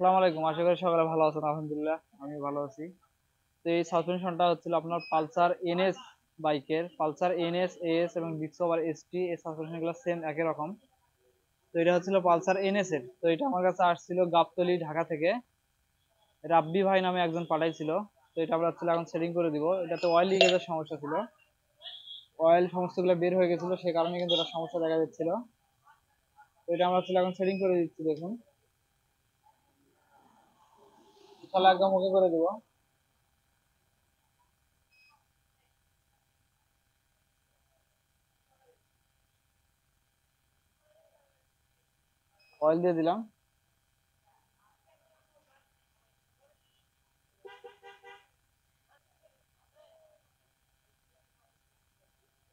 আসসালামু আলাইকুম, আশা করি সকলে ভালো আছেন। আলহামদুলিল্লাহ আমি ভালো আছি। তো এই সাসপেনশনটা হচ্ছিল আপনার পালসার এনএস বাইকের, পালসার এনএস এস এবং ডিসকভার এসটি। এই সাসপেনশন গুলো সেম একই রকম। তো এটা হচ্ছিল পালসার এনএস এর। তো এটা আমার কাছে আসছিল গাবতলী ঢাকা থেকে, রাব্বি ভাই নামে একজন পাঠাইছিল। তো এটা আমরা হচ্ছিল এখন সেটিং করে দিব। এটাতে অয়েল লিকেজের সমস্যা ছিল, অয়েল সমস্তগুলো বের হয়ে গেছিল, সে কারণে কিন্তু এটা সমস্যা দেখা যাচ্ছিল। তো এটা আমরা হচ্ছিল এখন সেটিং করে দিচ্ছি, দেখুন। তাহলে একদম ওকে করে দিব। অয়েল দিয়ে দিলাম।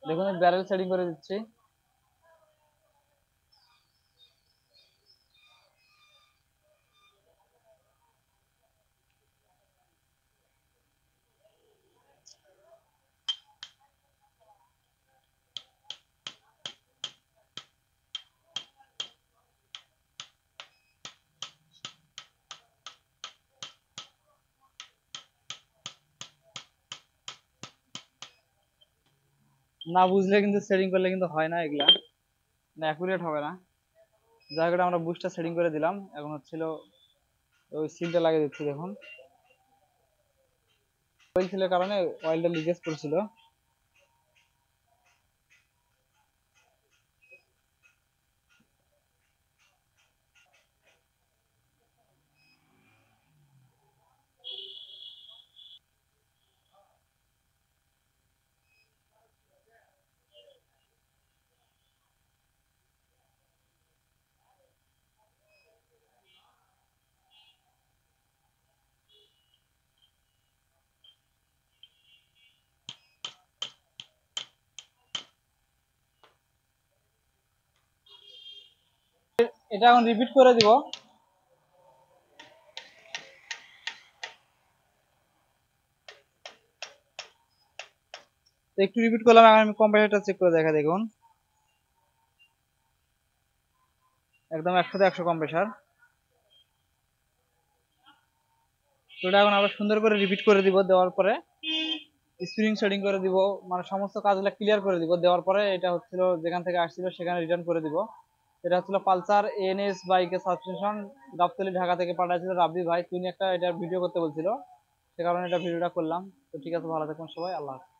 দেখুন ব্যারেল সেটিং করে দিচ্ছি। না বুঝলে কিন্তু সেটিং করলে কিন্তু হয় না, এগুলা না অ্যাকুরেট হবে না। যাই হোক, আমরা বুস্টটা সেটিং করে দিলাম। এখন হচ্ছিল ওই সিলটা লাগিয়ে দিচ্ছি, দেখুন। অয়েল সিলের কারণে অয়েলটা লিকেজ করছিল। এটা এখন রিপিট করে দিব। তো একটু রিপিট করলাম, এখন আমি কম্প্রেসারটা চেক করে দেখা, দেখুন একদম 100-100 কম্প্রেসার। তো এটা এখন আবার সুন্দর করে রিপিট করে দিব। দেওয়ার পরে স্প্রিং সেটিং করে দিব, মানে সমস্ত কাজগুলো ক্লিয়ার করে দিব। দেওয়ার পরে এটা হচ্ছিল যেখান থেকে আসছিল সেখানে রিটার্ন করে দিব। এটা হচ্ছিল পালসার এনএস বাইকের সাসপেনশন। গাবতলী ঢাকা থেকে পাঠাইছিল রাব্বি ভাই, তিনি একটা এটা ভিডিও করতে বলছিল, সে কারণে এটা ভিডিওটা করলাম। তো ঠিক আছে, ভালো থাকুন সবাই, আল্লাহ হাফেজ।